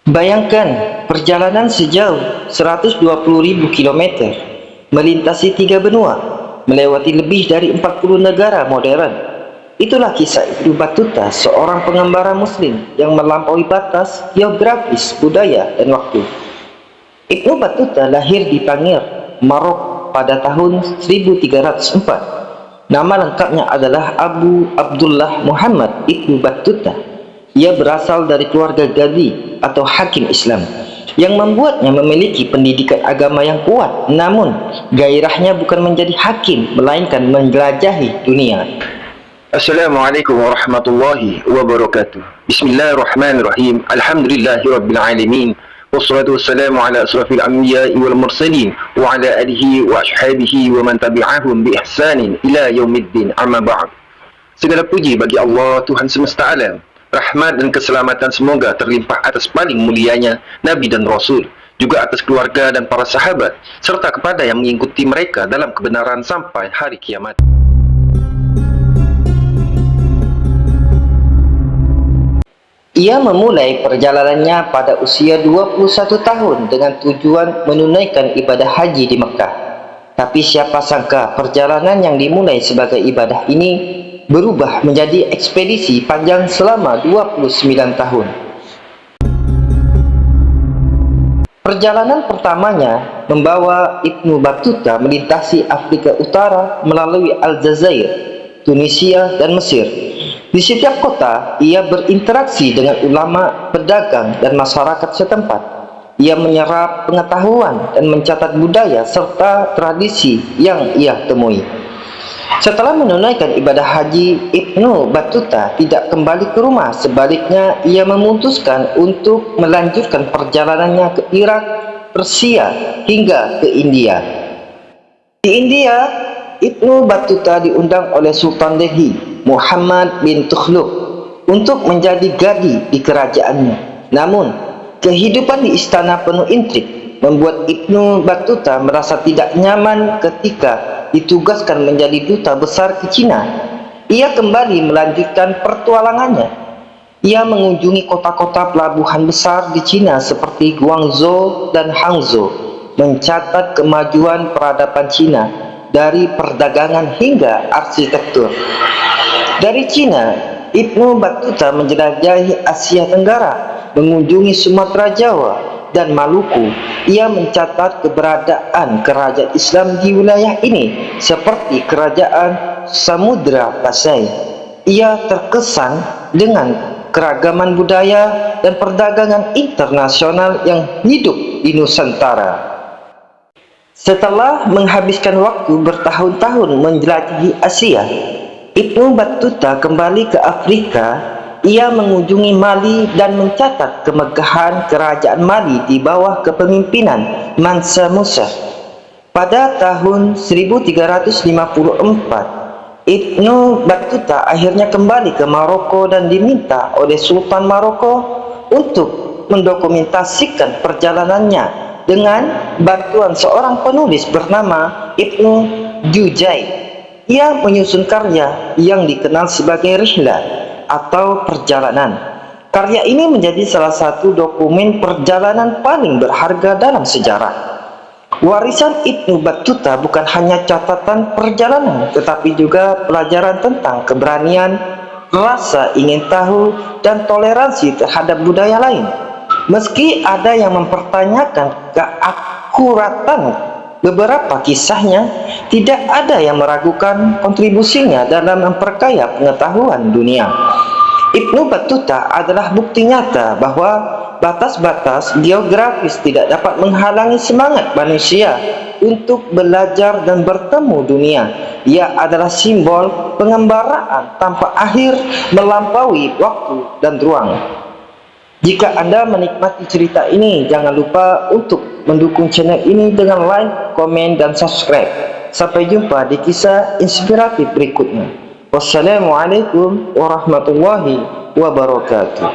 Bayangkan perjalanan sejauh 120.000 km, melintasi 3 benua, melewati lebih dari 40 negara modern. Itulah kisah Ibnu Battuta, seorang pengembara muslim yang melampaui batas geografis, budaya, dan waktu. Ibnu Battuta lahir di Tangier, Maroko pada tahun 1304. Nama lengkapnya adalah Abu Abdullah Muhammad Ibnu Battuta. Ia berasal dari keluarga Gadi atau hakim Islam, yang membuatnya memiliki pendidikan agama yang kuat. Namun, gairahnya bukan menjadi hakim, melainkan menjelajahi dunia. Assalamualaikum warahmatullahi wabarakatuh. Bismillahirrahmanirrahim. Alhamdulillahirabbil alamin. Wassalatu wassalamu ala asrafil anbiya'i wal mursalin wa ala alihi wa ashabihi wa man tabi'ahum bi ihsanin ila yaumiddin. Amma ba'd. Segala puji bagi Allah, Tuhan semesta alam. Rahmat dan keselamatan semoga terlimpah atas paling mulianya Nabi dan Rasul, juga atas keluarga dan para sahabat, serta kepada yang mengikuti mereka dalam kebenaran sampai hari kiamat. Ia memulai perjalanannya pada usia 21 tahun dengan tujuan menunaikan ibadah haji di Mekah. Tapi siapa sangka perjalanan yang dimulai sebagai ibadah ini berubah menjadi ekspedisi panjang selama 29 tahun. Perjalanan pertamanya membawa Ibnu Battuta melintasi Afrika Utara melalui Aljazair, Tunisia, dan Mesir. Di setiap kota, ia berinteraksi dengan ulama, pedagang, dan masyarakat setempat. Ia menyerap pengetahuan dan mencatat budaya serta tradisi yang ia temui. Setelah menunaikan ibadah haji, Ibnu Battuta tidak kembali ke rumah. Sebaliknya, ia memutuskan untuk melanjutkan perjalanannya ke Irak, Persia, hingga ke India. Di India, Ibnu Battuta diundang oleh Sultan Delhi, Muhammad bin Tughlaq, untuk menjadi gadi di kerajaannya. Namun, kehidupan di istana penuh intrik membuat Ibnu Battuta merasa tidak nyaman ketika ditugaskan menjadi duta besar ke Cina. Ia kembali melanjutkan pertualangannya. Ia mengunjungi kota-kota pelabuhan besar di Cina seperti Guangzhou dan Hangzhou, mencatat kemajuan peradaban Cina dari perdagangan hingga arsitektur. Dari Cina, Ibnu Battuta menjelajahi Asia Tenggara, mengunjungi Sumatera, Jawa, dan Maluku. Ia mencatat keberadaan kerajaan Islam di wilayah ini seperti kerajaan Samudra Pasai. Ia terkesan dengan keragaman budaya dan perdagangan internasional yang hidup di Nusantara. Setelah menghabiskan waktu bertahun-tahun menjelajahi Asia, Ibnu Battuta kembali ke Afrika. Ia mengunjungi Mali dan mencatat kemegahan kerajaan Mali di bawah kepemimpinan Mansa Musa. Pada tahun 1354, Ibnu Battuta akhirnya kembali ke Maroko dan diminta oleh Sultan Maroko untuk mendokumentasikan perjalanannya dengan bantuan seorang penulis bernama Ibnu Juzai. Ia menyusun karya yang dikenal sebagai Rihlah atau perjalanan. Karya ini menjadi salah satu dokumen perjalanan paling berharga dalam sejarah. Warisan Ibnu Battuta bukan hanya catatan perjalanan, tetapi juga pelajaran tentang keberanian, rasa ingin tahu, dan toleransi terhadap budaya lain. Meski ada yang mempertanyakan keakuratan beberapa kisahnya, tidak ada yang meragukan kontribusinya dalam memperkaya pengetahuan dunia. Ibnu Battuta adalah bukti nyata bahwa batas-batas geografis tidak dapat menghalangi semangat manusia untuk belajar dan bertemu dunia. Ia adalah simbol pengembaraan tanpa akhir melampaui waktu dan ruang. Jika Anda menikmati cerita ini, jangan lupa untuk mendukung channel ini dengan like, komen, dan subscribe. Sampai jumpa di kisah inspiratif berikutnya. Wassalamualaikum warahmatullahi wabarakatuh.